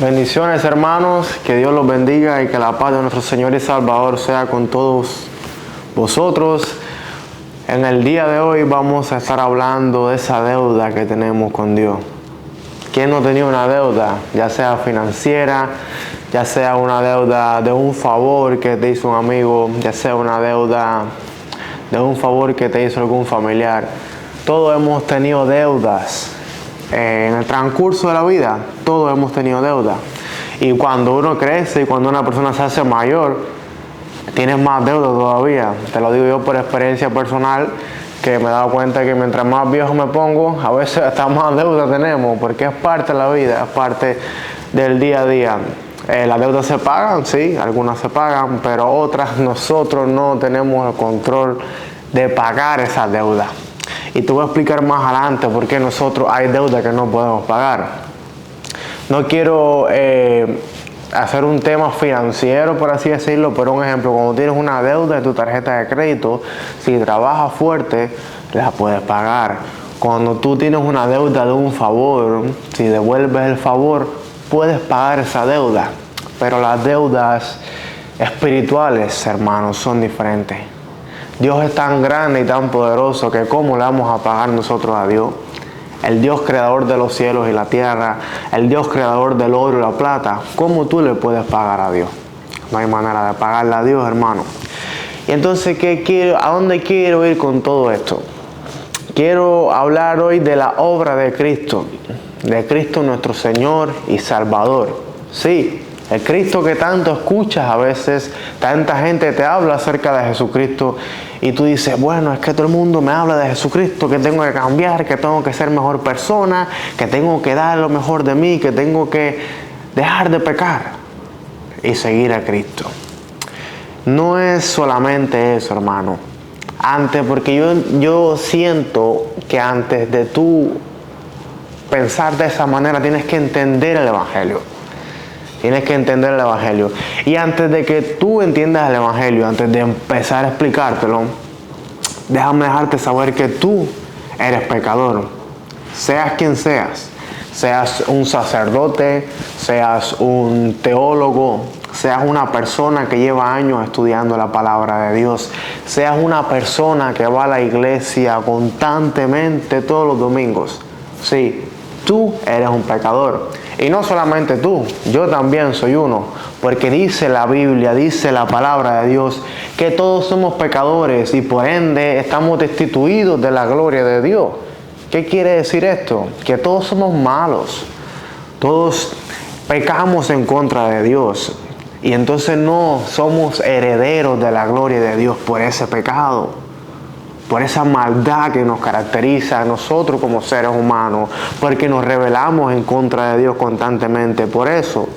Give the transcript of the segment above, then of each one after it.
Bendiciones, hermanos, que Dios los bendiga y que la paz de nuestro Señor y Salvador sea con todos vosotros. En el día de hoy vamos a estar hablando de esa deuda que tenemos con Dios. ¿Quién no tenía una deuda? Ya sea financiera, ya sea una deuda de un favor que te hizo un amigo, ya sea una deuda de un favor que te hizo algún familiar. Todos hemos tenido deudas. En el transcurso de la vida, todos hemos tenido deuda. Y cuando uno crece y cuando una persona se hace mayor, tienes más deuda todavía. Te lo digo yo por experiencia personal, que me he dado cuenta que mientras más viejo me pongo, a veces hasta más deuda tenemos, porque es parte de la vida, es parte del día a día. Las deudas se pagan, sí, algunas se pagan, pero otras nosotros no tenemos el control de pagar esas deudas. Y te voy a explicar más adelante por qué nosotros hay deuda que no podemos pagar. No quiero hacer un tema financiero, por así decirlo, pero un ejemplo, cuando tienes una deuda de tu tarjeta de crédito, si trabajas fuerte, la puedes pagar. Cuando tú tienes una deuda de un favor, si devuelves el favor, puedes pagar esa deuda. Pero las deudas espirituales, hermanos, son diferentes. Dios es tan grande y tan poderoso que ¿cómo le vamos a pagar nosotros a Dios? El Dios creador de los cielos y la tierra, el Dios creador del oro y la plata, ¿cómo tú le puedes pagar a Dios? No hay manera de pagarle a Dios, hermano. Y entonces, ¿a dónde quiero ir con todo esto? Quiero hablar hoy de la obra de Cristo nuestro Señor y Salvador. Sí, el Cristo que tanto escuchas a veces, tanta gente te habla acerca de Jesucristo y tú dices, bueno, es que todo el mundo me habla de Jesucristo, que tengo que cambiar, que tengo que ser mejor persona, que tengo que dar lo mejor de mí, que tengo que dejar de pecar y seguir a Cristo. No es solamente eso, hermano. Porque yo siento que antes de tú pensar de esa manera tienes que entender el Evangelio. Tienes que entender el Evangelio. Y antes de que tú entiendas el Evangelio, antes de empezar a explicártelo, déjame dejarte saber que tú eres pecador. Seas quien seas. Seas un sacerdote, seas un teólogo, seas una persona que lleva años estudiando la palabra de Dios, seas una persona que va a la iglesia constantemente todos los domingos. Sí, tú eres un pecador. Y no solamente tú, yo también soy uno, porque dice la Biblia, dice la palabra de Dios, que todos somos pecadores y por ende estamos destituidos de la gloria de Dios. ¿Qué quiere decir esto? Que todos somos malos, todos pecamos en contra de Dios y entonces no somos herederos de la gloria de Dios por ese pecado. Por esa maldad que nos caracteriza a nosotros como seres humanos, porque nos rebelamos en contra de Dios constantemente. Por eso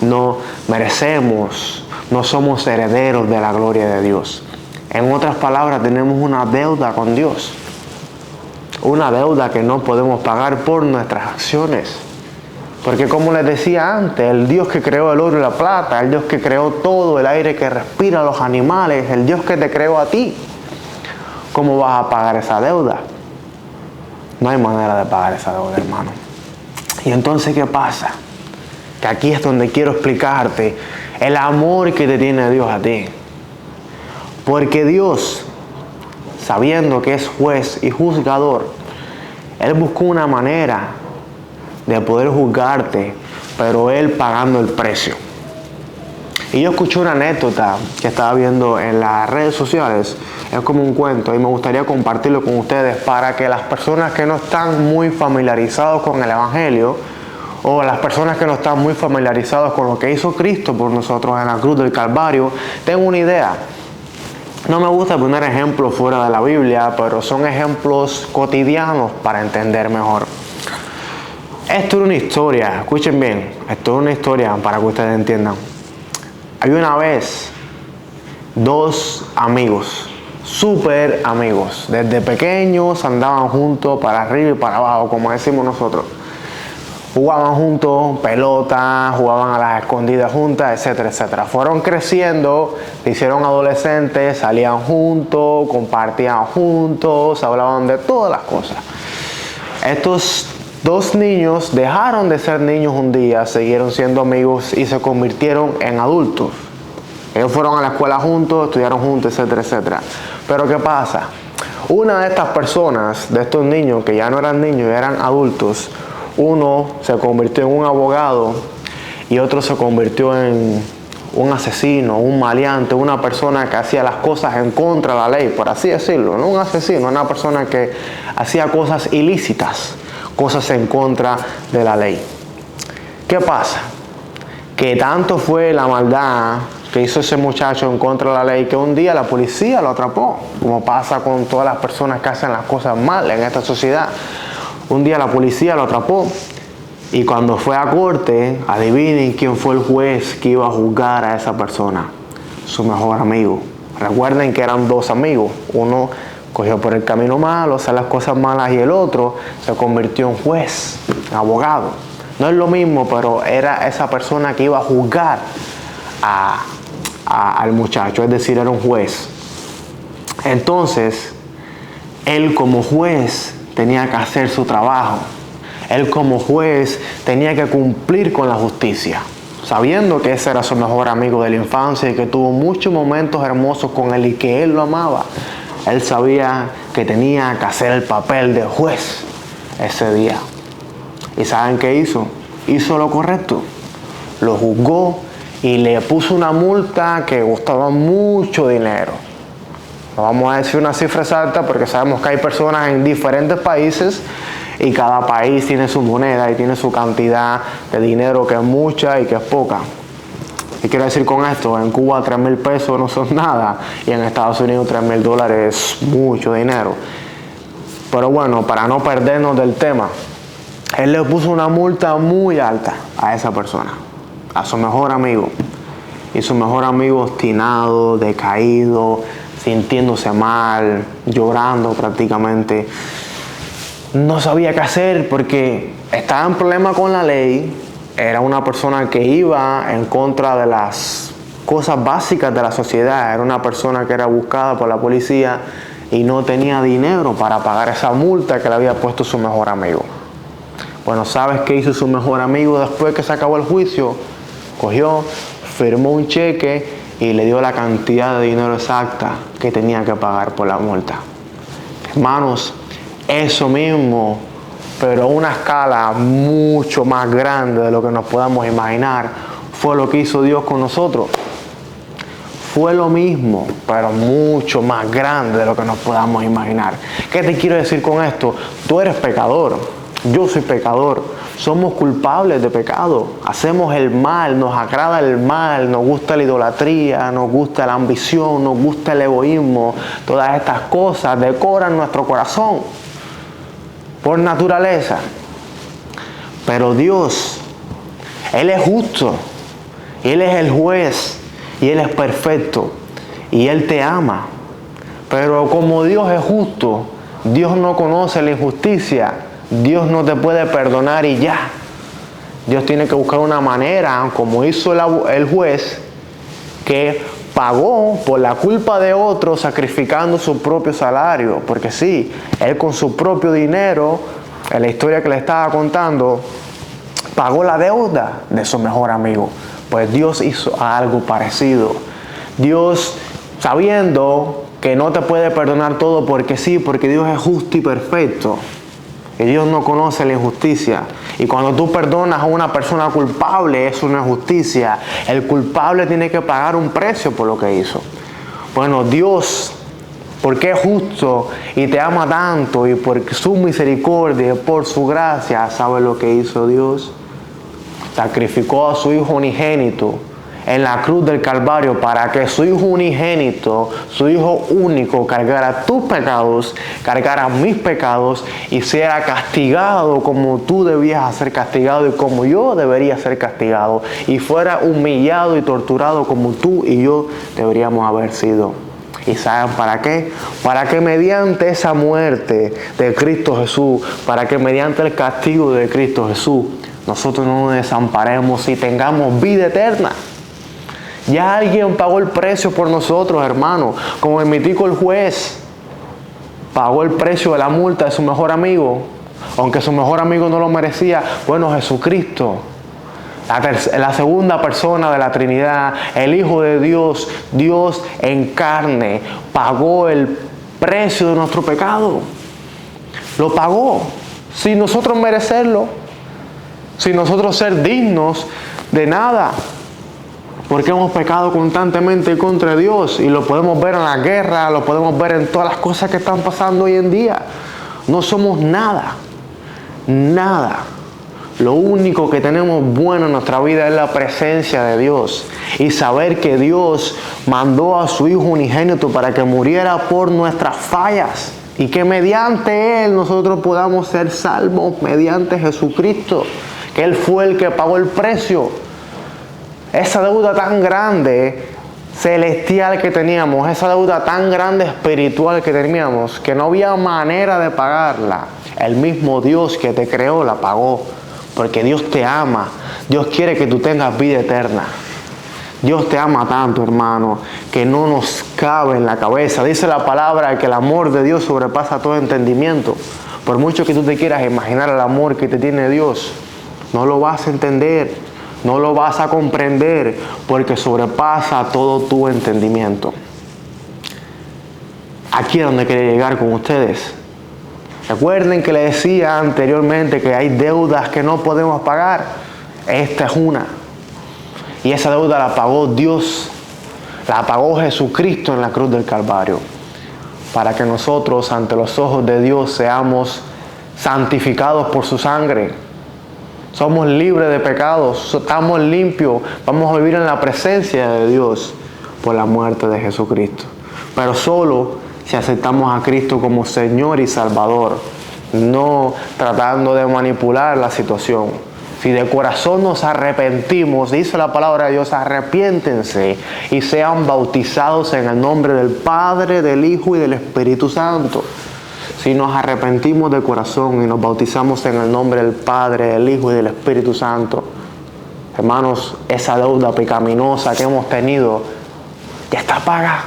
no merecemos, no somos herederos de la gloria de Dios. En otras palabras, tenemos una deuda con Dios. Una deuda que no podemos pagar por nuestras acciones. Porque como les decía antes, el Dios que creó el oro y la plata, el Dios que creó todo, el aire que respira, los animales, el Dios que te creó a ti, ¿cómo vas a pagar esa deuda? No hay manera de pagar esa deuda, hermano. Y entonces, ¿qué pasa? Que aquí es donde quiero explicarte el amor que te tiene Dios a ti. Porque Dios, sabiendo que es juez y juzgador, Él buscó una manera de poder juzgarte, pero Él pagando el precio. Y yo escuché una anécdota que estaba viendo en las redes sociales. Es como un cuento y me gustaría compartirlo con ustedes para que las personas que no están muy familiarizados con el Evangelio o las personas que no están muy familiarizados con lo que hizo Cristo por nosotros en la cruz del Calvario tengan una idea. No me gusta poner ejemplos fuera de la Biblia, pero son ejemplos cotidianos para entender mejor. Esto es una historia, escuchen bien, esto es una historia para que ustedes entiendan. Hay una vez dos amigos, súper amigos, desde pequeños andaban juntos para arriba y para abajo, como decimos nosotros. Jugaban juntos pelota, jugaban a las escondidas juntas, etcétera, etcétera. Fueron creciendo, se hicieron adolescentes, salían juntos, compartían juntos, hablaban de todas las cosas. Estos Dos niños dejaron de ser niños un día, siguieron siendo amigos y se convirtieron en adultos. Ellos fueron a la escuela juntos, estudiaron juntos, etcétera, etcétera. Pero ¿qué pasa? Una de estas personas, de estos niños que ya no eran niños, eran adultos, uno se convirtió en un abogado y otro se convirtió en un asesino, un maleante, una persona que hacía las cosas en contra de la ley, por así decirlo. No un asesino, una persona que hacía cosas ilícitas, cosas en contra de la ley. ¿Qué pasa? Que tanto fue la maldad que hizo ese muchacho en contra de la ley que un día la policía lo atrapó, como pasa con todas las personas que hacen las cosas mal en esta sociedad. Un día la policía lo atrapó y cuando fue a corte, adivinen quién fue el juez que iba a juzgar a esa persona. Su mejor amigo. Recuerden que eran dos amigos. Uno cogió por el camino malo, hacer las cosas malas, y el otro se convirtió en juez, en abogado. No es lo mismo, pero era esa persona que iba a juzgar al muchacho, es decir, era un juez. Entonces, él como juez tenía que hacer su trabajo. Él como juez tenía que cumplir con la justicia, sabiendo que ese era su mejor amigo de la infancia y que tuvo muchos momentos hermosos con él y que él lo amaba. Él sabía que tenía que hacer el papel de juez ese día. ¿Y saben qué hizo? Hizo lo correcto. Lo juzgó y le puso una multa que costaba mucho dinero. No vamos a decir una cifra exacta porque sabemos que hay personas en diferentes países y cada país tiene su moneda y tiene su cantidad de dinero, que es mucha y que es poca. ¿Qué quiero decir con esto? En Cuba 3,000 pesos no son nada y en Estados Unidos $3,000 es mucho dinero. Pero bueno, para no perdernos del tema, él le puso una multa muy alta a esa persona, a su mejor amigo. Y su mejor amigo obstinado, decaído, sintiéndose mal, llorando prácticamente. No sabía qué hacer porque estaba en problema con la ley. Era una persona que iba en contra de las cosas básicas de la sociedad. Era una persona que era buscada por la policía y no tenía dinero para pagar esa multa que le había puesto su mejor amigo. Bueno, ¿sabes qué hizo su mejor amigo después que se acabó el juicio? Cogió, firmó un cheque y le dio la cantidad de dinero exacta que tenía que pagar por la multa. Hermanos, eso mismo, pero a una escala mucho más grande de lo que nos podamos imaginar, fue lo que hizo Dios con nosotros. Fue lo mismo, pero mucho más grande de lo que nos podamos imaginar. ¿Qué te quiero decir con esto? Tú eres pecador, yo soy pecador, somos culpables de pecado, hacemos el mal, nos agrada el mal, nos gusta la idolatría, nos gusta la ambición, nos gusta el egoísmo. Todas estas cosas decoran nuestro corazón por naturaleza. Pero Dios, Él es justo, Él es el juez y Él es perfecto y Él te ama. Pero como Dios es justo, Dios no conoce la injusticia. Dios no te puede perdonar y ya. Dios tiene que buscar una manera, como hizo el juez, que pagó por la culpa de otro sacrificando su propio salario. Porque sí, él con su propio dinero, en la historia que le estaba contando, pagó la deuda de su mejor amigo. Pues Dios hizo algo parecido. Dios, sabiendo que no te puede perdonar todo porque sí, porque Dios es justo y perfecto, y Dios no conoce la injusticia. Y cuando tú perdonas a una persona culpable, es una injusticia. El culpable tiene que pagar un precio por lo que hizo. Bueno, Dios, porque es justo y te ama tanto, y por su misericordia y por su gracia, ¿sabe lo que hizo Dios? Sacrificó a su Hijo unigénito en la cruz del Calvario para que su Hijo unigénito, su Hijo único, cargara tus pecados, cargara mis pecados y sea castigado como tú debías ser castigado y como yo debería ser castigado, y fuera humillado y torturado como tú y yo deberíamos haber sido. ¿Y saben para qué? Para que mediante esa muerte de Cristo Jesús, para que mediante el castigo de Cristo Jesús, nosotros no nos desamparemos y tengamos vida eterna. Ya alguien pagó el precio por nosotros, hermano. Como el mítico el juez pagó el precio de la multa de su mejor amigo. Aunque su mejor amigo no lo merecía, bueno, Jesucristo, la segunda persona de la Trinidad, el Hijo de Dios, Dios en carne, pagó el precio de nuestro pecado. Lo pagó sin nosotros merecerlo, sin nosotros ser dignos de nada, porque hemos pecado constantemente contra Dios, y lo podemos ver en la guerra, lo podemos ver en todas las cosas que están pasando hoy en día. No somos nada, nada. Lo único que tenemos bueno en nuestra vida es la presencia de Dios y saber que Dios mandó a su Hijo unigénito para que muriera por nuestras fallas y que mediante Él nosotros podamos ser salvos mediante Jesucristo, que Él fue el que pagó el precio. Esa deuda tan grande celestial que teníamos, esa deuda tan grande espiritual que teníamos, que no había manera de pagarla, el mismo Dios que te creó la pagó. Porque Dios te ama. Dios quiere que tú tengas vida eterna. Dios te ama tanto, hermano, que no nos cabe en la cabeza. Dice la palabra que el amor de Dios sobrepasa todo entendimiento. Por mucho que tú te quieras imaginar el amor que te tiene Dios, no lo vas a entender, no lo vas a comprender, porque sobrepasa todo tu entendimiento. Aquí es donde quería llegar con ustedes. Recuerden que les decía anteriormente que hay deudas que no podemos pagar. Esta es una. Y esa deuda la pagó Dios, la pagó Jesucristo en la cruz del Calvario, para que nosotros ante los ojos de Dios seamos santificados por su sangre. Somos libres de pecados, estamos limpios, vamos a vivir en la presencia de Dios por la muerte de Jesucristo. Pero solo si aceptamos a Cristo como Señor y Salvador, no tratando de manipular la situación. Si de corazón nos arrepentimos, dice la palabra de Dios, arrepiéntense y sean bautizados en el nombre del Padre, del Hijo y del Espíritu Santo. Si nos arrepentimos de corazón y nos bautizamos en el nombre del Padre, del Hijo y del Espíritu Santo, hermanos, esa deuda pecaminosa que hemos tenido ya está pagada.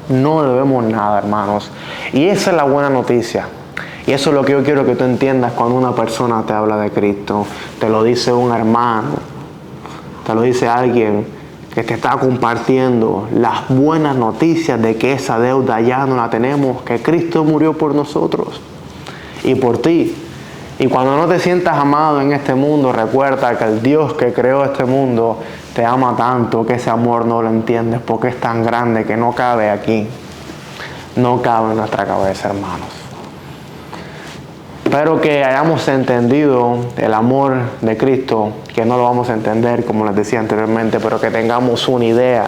No debemos nada, hermanos. Y esa es la buena noticia. Y eso es lo que yo quiero que tú entiendas cuando una persona te habla de Cristo. Te lo dice un hermano, te lo dice alguien que te está compartiendo las buenas noticias de que esa deuda ya no la tenemos, que Cristo murió por nosotros y por ti. Y cuando no te sientas amado en este mundo, recuerda que el Dios que creó este mundo te ama tanto que ese amor no lo entiendes, porque es tan grande que no cabe aquí, no cabe en nuestra cabeza, hermanos. Espero que hayamos entendido el amor de Cristo, que no lo vamos a entender como les decía anteriormente, pero que tengamos una idea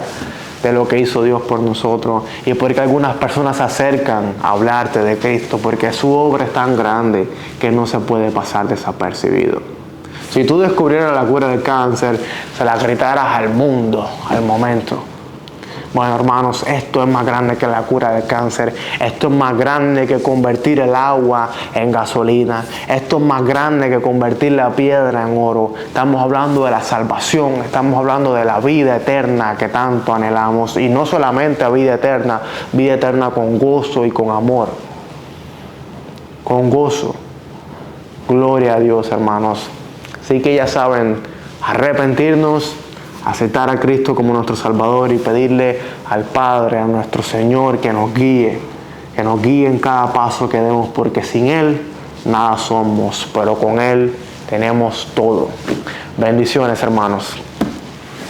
de lo que hizo Dios por nosotros, y porque algunas personas se acercan a hablarte de Cristo, porque su obra es tan grande que no se puede pasar desapercibido. Si tú descubrieras la cura del cáncer, se la gritaras al mundo al momento. Bueno, hermanos, esto es más grande que la cura del cáncer. Esto es más grande que convertir el agua en gasolina. Esto es más grande que convertir la piedra en oro. Estamos hablando de la salvación. Estamos hablando de la vida eterna que tanto anhelamos. Y no solamente vida eterna con gozo y con amor. Con gozo. Gloria a Dios, hermanos. Así que ya saben, arrepentirnos, aceptar a Cristo como nuestro Salvador y pedirle al Padre, a nuestro Señor, que nos guíe en cada paso que demos, porque sin Él nada somos, pero con Él tenemos todo. Bendiciones, hermanos.